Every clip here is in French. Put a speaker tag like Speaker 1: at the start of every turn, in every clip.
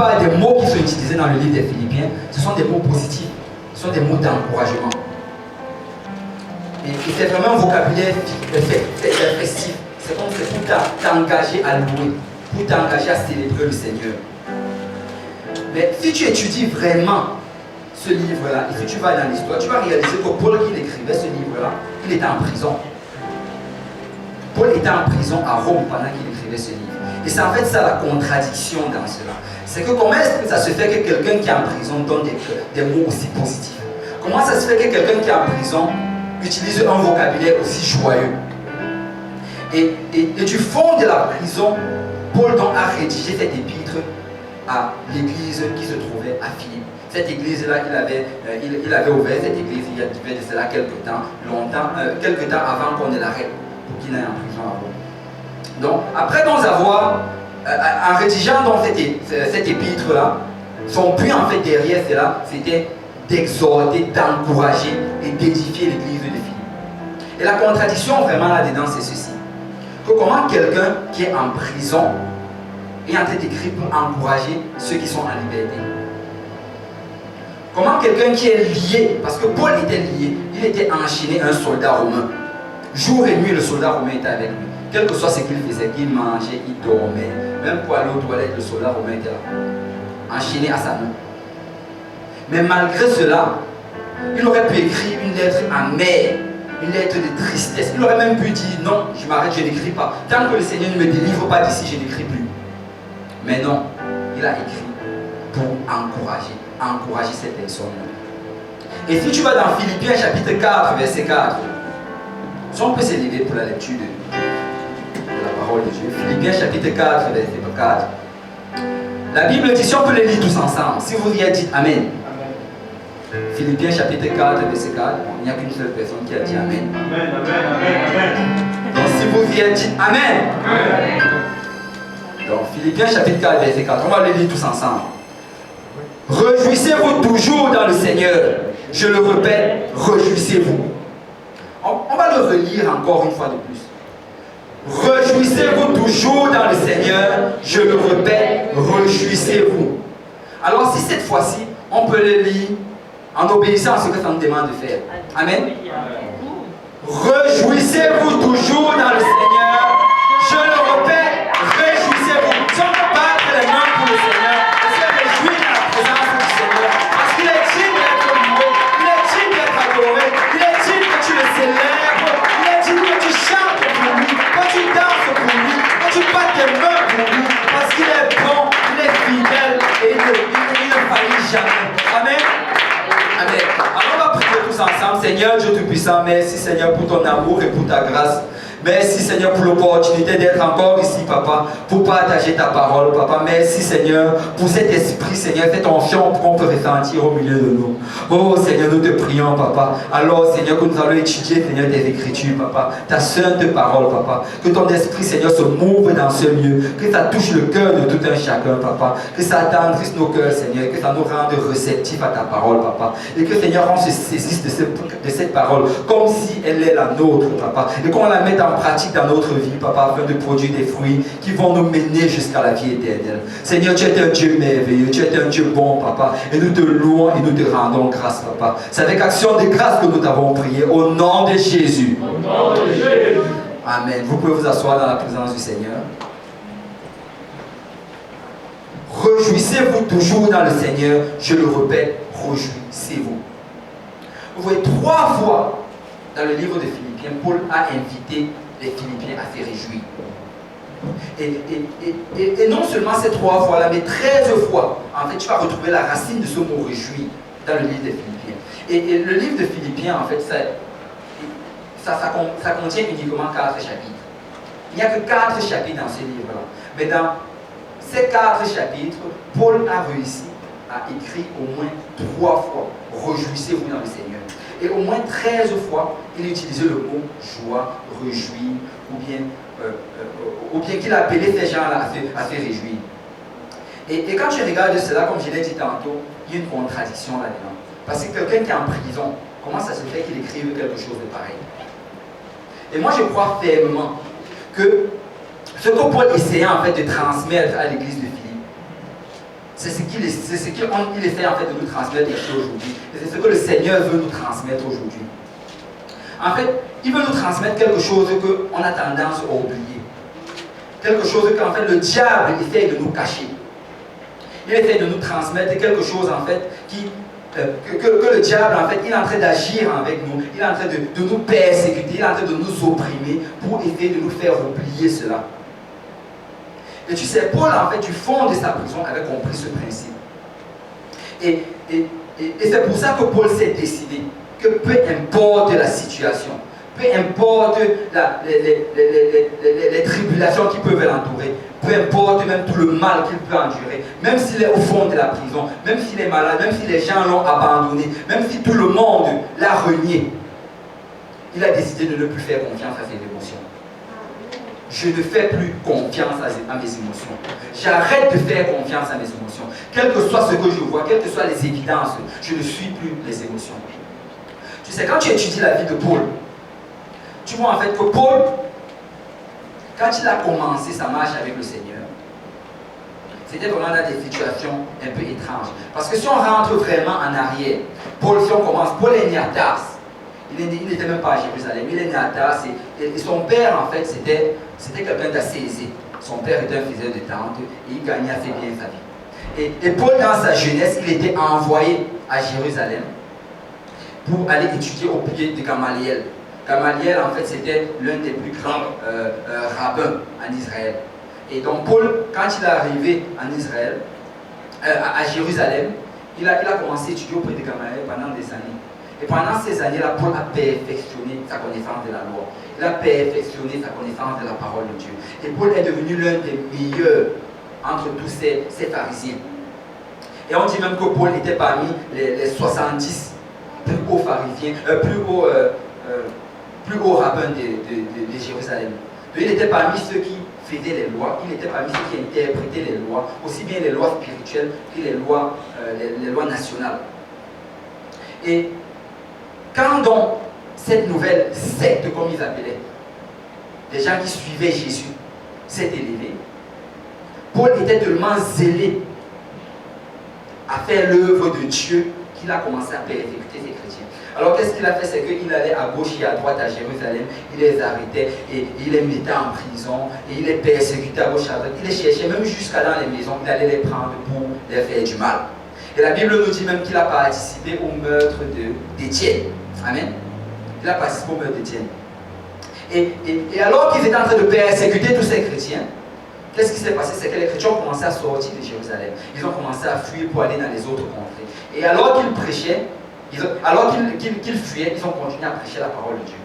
Speaker 1: plupart des mots qui sont utilisés dans le livre des Philippiens, ce sont des mots positifs, ce sont des mots d'encouragement. Et c'est vraiment un vocabulaire festif. C'est comme pour t'engager à louer, pour t'engager à célébrer le Seigneur. Mais si tu étudies vraiment ce livre-là, et si tu vas dans l'histoire, tu vas réaliser que Paul, qui écrivait ce livre-là, il était en prison. Paul était en prison à Rome pendant qu'il écrivait ce livre. Et c'est en fait ça la contradiction dans cela. C'est que comment est-ce que ça se fait que quelqu'un qui est en prison donne des mots aussi positifs? Comment ça se fait que quelqu'un qui est en prison utilise un vocabulaire aussi joyeux? Et du fond de la prison, Paul donc a rédigé cette épître à l'église qui se trouvait à Philippe. Cette église-là, il avait ouvert cette église il y a de cela quelques temps avant qu'on ne l'arrête pour qu'il aille en prison à Rome. Donc, après nous avoir, en rédigeant donc cette épître-là, son but en fait derrière cela, c'était d'exhorter, d'encourager et d'édifier l'église de Philippe. Et la contradiction vraiment là-dedans, c'est ceci. Que comment quelqu'un qui est en prison est en train d'écrire pour encourager ceux qui sont en liberté? Comment quelqu'un qui est lié, parce que Paul était lié, il était enchaîné à un soldat romain. Jour et nuit, le soldat romain était avec lui. Quel que soit ce qu'il faisait, qu'il mangeait, il dormait, même pour aller aux toilettes, le soldat romain était là, enchaîné à sa main. Mais malgré cela, il aurait pu écrire une lettre amère, une lettre de tristesse. Il aurait même pu dire non, je m'arrête, je n'écris pas. Tant que le Seigneur ne me délivre pas d'ici, je n'écris plus. Mais non, il a écrit pour encourager cette personne-là. Et si tu vas dans Philippiens chapitre 4, verset 4, si on peut s'élever pour la lecture de la parole de Dieu. Philippiens chapitre 4, verset 4. La Bible dit, si on peut les lire tous ensemble, si vous y êtes, dites Amen. Amen. Philippiens chapitre 4, verset 4. Bon, il n'y a qu'une seule personne qui a dit Amen. Amen, Amen, Amen, Amen. Donc si vous y êtes, dites Amen. Amen. Donc Philippiens chapitre 4, verset 4. On va les lire tous ensemble. Réjouissez-vous toujours dans le Seigneur. Je le répète, réjouissez-vous. On va le relire encore une fois de plus. Réjouissez-vous toujours dans le Seigneur. Je le répète, réjouissez-vous. Alors si cette fois-ci, on peut le lire en obéissant à ce que ça nous demande de faire. Amen. Réjouissez-vous toujours dans le Seigneur. Je le répète, réjouissez-vous. Si on peut battre les mains pour le Seigneur, on se réjouit dans la présence du Seigneur. Parce qu'il est digne d'être loué, il est digne d'être adoré, il est digne que tu le célèbres, il est digne que tu chantes pour lui, que tu danses pour lui, que tu battes tes mains pour lui. Parce qu'il est bon, il est fidèle et il ne faillit jamais. Amen. Amen. Alors on va prier tous ensemble. Seigneur Dieu Tout-Puissant, merci Seigneur pour ton amour et pour ta grâce. Merci Seigneur pour l'opportunité d'être encore ici, Papa, pour partager ta parole, Papa. Merci Seigneur pour cet esprit, Seigneur, cette onction qu'on peut ressentir au milieu de nous. Oh Seigneur, nous te prions, Papa. Alors Seigneur, que nous allons étudier, Seigneur, tes écritures, Papa, ta sainte parole, Papa. Que ton esprit, Seigneur, se mouve dans ce lieu, que ça touche le cœur de tout un chacun, Papa. Que ça attendrisse nos cœurs, Seigneur, que ça nous rende réceptifs à ta parole, Papa. Et que Seigneur, on se saisisse de cette parole comme si elle est la nôtre, Papa. Et qu'on la mette en pratique dans notre vie, Papa, afin de produire des fruits qui vont nous mener jusqu'à la vie éternelle. Seigneur, tu es un Dieu merveilleux, tu es un Dieu bon, Papa, et nous te louons et nous te rendons grâce, Papa. C'est avec action de grâce que nous t'avons prié, au nom de Jésus. Au nom de Jésus. Amen. Vous pouvez vous asseoir dans la présence du Seigneur. Réjouissez-vous toujours dans le Seigneur, je le répète, réjouissez-vous. Vous voyez, 3 fois dans le livre de Philippiens, Paul a invité les Philippiens à se réjouir. Et non seulement ces 3 fois-là, mais 13 fois, en fait, tu vas retrouver la racine de ce mot réjouir dans le livre de Philippiens. Et le livre de Philippiens, en fait, ça contient uniquement 4 chapitres. Il n'y a que 4 chapitres dans ce livre-là. Mais dans ces 4 chapitres, Paul a réussi à écrire au moins 3 fois « Réjouissez-vous dans le Seigneur ». Et au moins 13 fois, il utilisait le mot joie, réjouir, ou bien qu'il appelait ces gens-là à se réjouir. Et quand tu regardes cela, comme je l'ai dit tantôt, il y a une contradiction là-dedans. Parce que quelqu'un qui est en prison, comment ça se fait qu'il écrive quelque chose de pareil? Et moi, je crois fermement que ce que Paul essayait en fait de transmettre à l'église de Philippe, C'est ce qu'il essaie en fait de nous transmettre ici aujourd'hui. Et c'est ce que le Seigneur veut nous transmettre aujourd'hui. En fait, il veut nous transmettre quelque chose qu'on a tendance à oublier. Quelque chose qu'en fait le diable essaie de nous cacher. Il essaie de nous transmettre quelque chose en fait que le diable en fait il est en train d'agir avec nous. Il est en train de nous persécuter, il est en train de nous opprimer pour essayer de nous faire oublier cela. Et tu sais, Paul, en fait, du fond de sa prison, avait compris ce principe. Et c'est pour ça que Paul s'est décidé que peu importe la situation, peu importe les tribulations qui peuvent l'entourer, peu importe même tout le mal qu'il peut endurer, même s'il est au fond de la prison, même s'il est malade, même si les gens l'ont abandonné, même si tout le monde l'a renié, il a décidé de ne plus faire confiance à ses émotions. Je ne fais plus confiance à mes émotions. J'arrête de faire confiance à mes émotions. Quel que soit ce que je vois, quelles que soient les évidences, je ne suis plus les émotions. Tu sais, quand tu étudies la vie de Paul, tu vois en fait que Paul, quand il a commencé sa marche avec le Seigneur, c'était vraiment dans des situations un peu étranges. Parce que si on rentre vraiment en arrière, Paul, si on commence, Paul est né à Tars. Il n'était même pas à Jérusalem, il est né à Tars et son père en fait c'était quelqu'un d'assez aisé. Son père était un faiseur de tentes et il gagnait assez bien sa vie. Et Paul dans sa jeunesse, il était envoyé à Jérusalem pour aller étudier au pied de Gamaliel. Gamaliel en fait c'était l'un des plus grands rabbins en Israël. Et donc Paul, quand il est arrivé en Israël, à Jérusalem, il a commencé à étudier auprès de Gamaliel pendant des années. Et pendant ces années-là, Paul a perfectionné sa connaissance de la loi. Il a perfectionné sa connaissance de la parole de Dieu. Et Paul est devenu l'un des meilleurs entre tous ces pharisiens. Et on dit même que Paul était parmi les 70 plus hauts pharisiens, plus hauts rabbins de Jérusalem. Donc, il était parmi ceux qui faisaient les lois, il était parmi ceux qui interprétaient les lois, aussi bien les lois spirituelles que les lois nationales. Et quand donc cette nouvelle secte, comme ils appelaient, les gens qui suivaient Jésus, s'est élevée, Paul était tellement zélé à faire l'œuvre de Dieu qu'il a commencé à persécuter ces chrétiens. Alors qu'est-ce qu'il a fait? C'est qu'il allait à gauche et à droite à Jérusalem, il les arrêtait et il les mettait en prison et il les persécutait à gauche et à droite. Il les cherchait même jusqu'à dans les maisons, il allait les prendre pour les faire du mal. Et la Bible nous dit même qu'il a participé au meurtre d'Étienne. Amen. Il a participé au meurtre d'Étienne. Et alors qu'ils étaient en train de persécuter tous ces chrétiens, qu'est-ce qui s'est passé? C'est que les chrétiens ont commencé à sortir de Jérusalem. Ils ont commencé à fuir pour aller dans les autres contrées. Et alors qu'ils prêchaient, alors qu'ils fuyaient, ils ont continué à prêcher la parole de Dieu.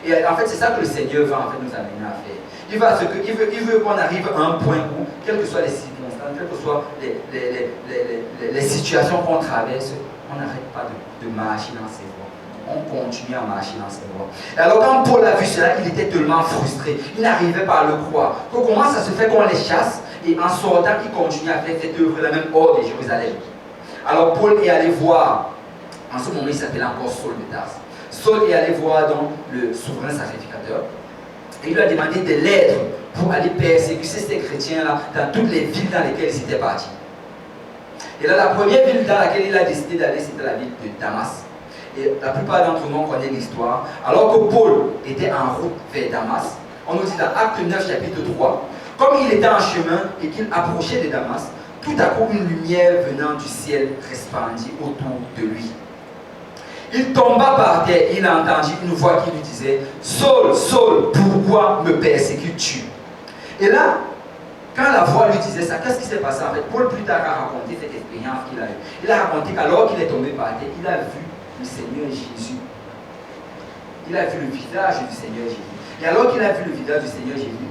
Speaker 1: Et en fait, c'est ça que le Seigneur veut en fait nous amener à faire. Il veut qu'on arrive à un point où, quelles que soient les circonstances, quelles que soient les situations qu'on traverse, on n'arrête pas de marcher dans ses voies. On continue à marcher dans ses voies. Et alors quand Paul a vu cela, il était tellement frustré. Il n'arrivait pas à le croire. Donc comment ça se fait qu'on les chasse et en sortant, il continue à faire cette œuvre-là même hors de Jérusalem. Alors Paul est allé voir, en ce moment il s'appelait encore Saul de Tarse. Saul est allé voir donc le souverain sacrificateur et il lui a demandé de l'aide pour aller persécuter ces chrétiens-là dans toutes les villes dans lesquelles ils étaient partis. Et là, la première ville dans laquelle il a décidé d'aller, c'était la ville de Damas. Et la plupart d'entre nous connaissent l'histoire. Alors que Paul était en route vers Damas, on nous dit dans Acte 9, chapitre 3, comme il était en chemin et qu'il approchait de Damas, tout à coup une lumière venant du ciel resplendit autour de lui. Il tomba par terre et il entendit une voix qui lui disait « Saul, Saul, pourquoi me persécutes-tu » Et là, quand la voix lui disait ça, qu'est-ce qui s'est passé en fait? Paul plus tard a raconté cette expérience qu'il a eue. Il a raconté qu'alors qu'il est tombé par terre, il a vu le Seigneur Jésus. Il a vu le visage du Seigneur Jésus. Et alors qu'il a vu le visage du Seigneur Jésus,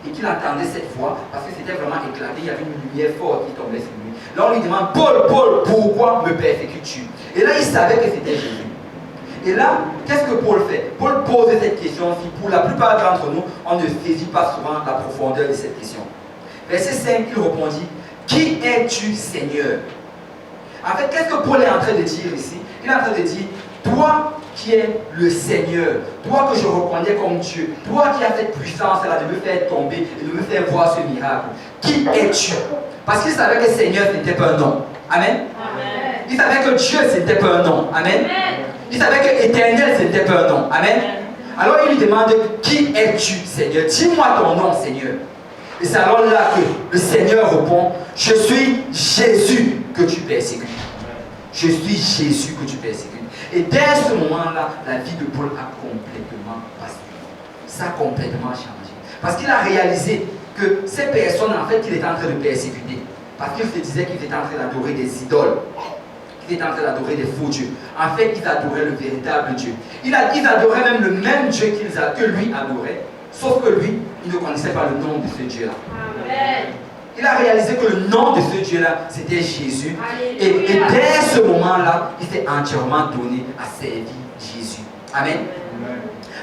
Speaker 1: et qu'il entendait cette voix, parce que c'était vraiment éclaté, il y avait une lumière forte qui tombait sur lui. Là on lui demande, Paul, Paul, pourquoi me persécutes-tu? Et là il savait que c'était Jésus. Et là, qu'est-ce que Paul fait? Paul pose cette question-ci. Pour la plupart d'entre nous, on ne saisit pas souvent la profondeur de cette question. Verset 5, il répondit, qui es-tu, Seigneur? En fait, qu'est-ce que Paul est en train de dire ici? Il est en train de dire, toi qui es le Seigneur, toi que je reconnais comme Dieu, toi qui as cette puissance-là de me faire tomber et de me faire voir ce miracle, qui es-tu? Parce qu'il savait que Seigneur, ce n'était pas un nom. Amen. Il savait que Dieu, ce n'était pas un nom. Amen. Il savait que Éternel, ce n'était pas un nom. Amen. Alors il lui demande, qui es-tu, Seigneur? Dis-moi ton nom, Seigneur. Et c'est alors là que le Seigneur répond, je suis Jésus que tu persécutes. Je suis Jésus que tu persécutes. Et dès ce moment-là, la vie de Paul a complètement basculé. Ça a complètement changé. Parce qu'il a réalisé que ces personnes, en fait, qu'il était en train de persécuter, parce qu'il se disait qu'il était en train d'adorer des idoles, qu'il était en train d'adorer des faux dieux. En fait, ils adoraient le véritable Dieu. Ils adoraient même le même Dieu que lui adorait, sauf que lui, il ne connaissait pas le nom de ce Dieu-là. Il a réalisé que le nom de ce Dieu-là, c'était Jésus. Et dès ce moment-là, il s'est entièrement donné à servir Jésus. Amen.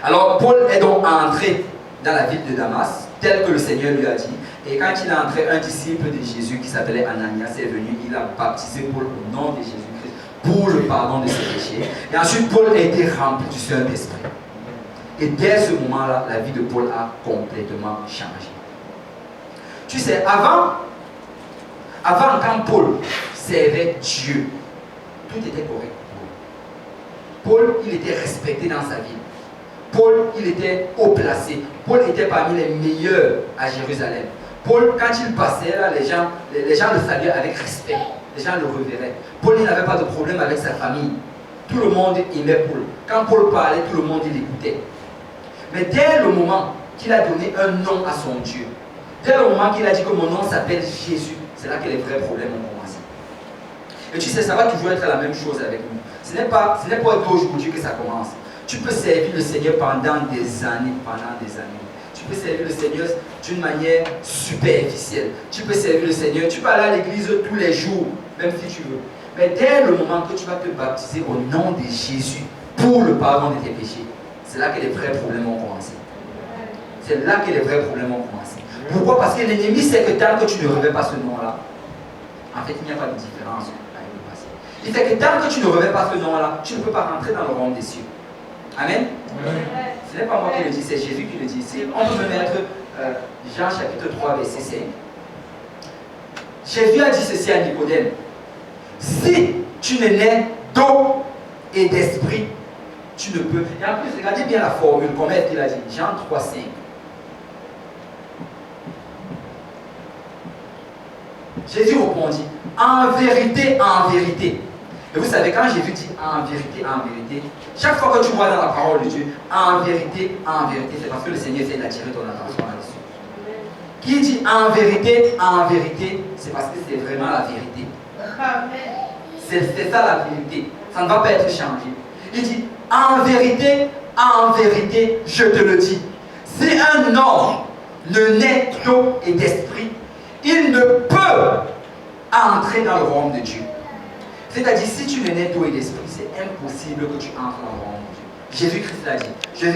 Speaker 1: Alors, Paul est donc entré dans la ville de Damas, tel que le Seigneur lui a dit. Et quand il est entré, un disciple de Jésus qui s'appelait Ananias est venu, il a baptisé Paul au nom de Jésus-Christ pour le pardon de ses péchés. Et ensuite, Paul a été rempli du Saint-Esprit. Et dès ce moment-là, la vie de Paul a complètement changé. Tu sais, avant quand Paul servait Dieu, tout était correct pour lui. Paul, il était respecté dans sa ville. Paul, il était haut placé. Paul était parmi les meilleurs à Jérusalem. Paul, quand il passait là, les gens le saluaient avec respect. Les gens le reverraient. Paul, il n'avait pas de problème avec sa famille. Tout le monde aimait Paul. Quand Paul parlait, tout le monde l'écoutait. Mais dès le moment qu'il a donné un nom à son Dieu, dès le moment qu'il a dit que mon nom s'appelle Jésus, c'est là que les vrais problèmes ont commencé. Et tu sais, ça va toujours être la même chose avec nous. Ce n'est pas d'aujourd'hui que ça commence. Tu peux servir le Seigneur pendant des années. Tu peux servir le Seigneur d'une manière superficielle. Tu peux servir le Seigneur, tu peux aller à l'église tous les jours, même si tu veux. Mais dès le moment que tu vas te baptiser au nom de Jésus pour le pardon de tes péchés, c'est là que les vrais problèmes ont commencé. C'est là que les vrais problèmes ont commencé. Pourquoi? Parce que l'ennemi sait que tant que tu ne revêts pas ce nom-là, en fait, il n'y a pas de différence avec le passé. Il sait que tant que tu ne revêts pas ce nom-là, tu ne peux pas rentrer dans le royaume des cieux. Amen. Ce n'est pas moi qui le dis, c'est Jésus qui le dit. Si on peut me mettre Jean chapitre 3, verset 5. Jésus a dit ceci à Nicodème. Si tu ne nais d'eau et d'esprit, tu ne peux. Et en plus, regardez bien la formule, comment est-ce qu'il a dit? Jean 3, 5. Jésus répondit, en vérité, en vérité. Et vous savez, quand Jésus dit en vérité, chaque fois que tu vois dans la parole de Dieu, en vérité, c'est parce que le Seigneur essaie d'attirer ton attention là-dessus. Qui dit en vérité, c'est parce que c'est vraiment la vérité. C'est ça la vérité. Ça ne va pas être changé. Il dit, en vérité, je te le dis. Si un homme ne naît d'eau et d'esprit, il ne peut entrer dans le royaume de Dieu. C'est-à-dire, si tu ne nais d'eau et d'esprit, c'est impossible que tu entres dans le royaume de Dieu. Jésus-Christ l'a dit.